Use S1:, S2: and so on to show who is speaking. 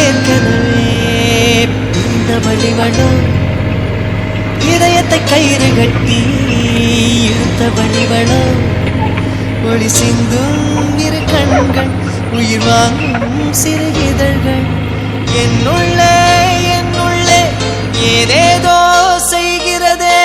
S1: ஏற்கனவே இந்த வழிவளோ இதயத்தை கயிறு கட்டி இழுத்த வழிவளோ ஒளி சிந்தும் இரு கண்கள் உயிர் வாங்கும் சிறு இதழ்கள் என்னுள்ளே ஏதேதோ செய்கிறதே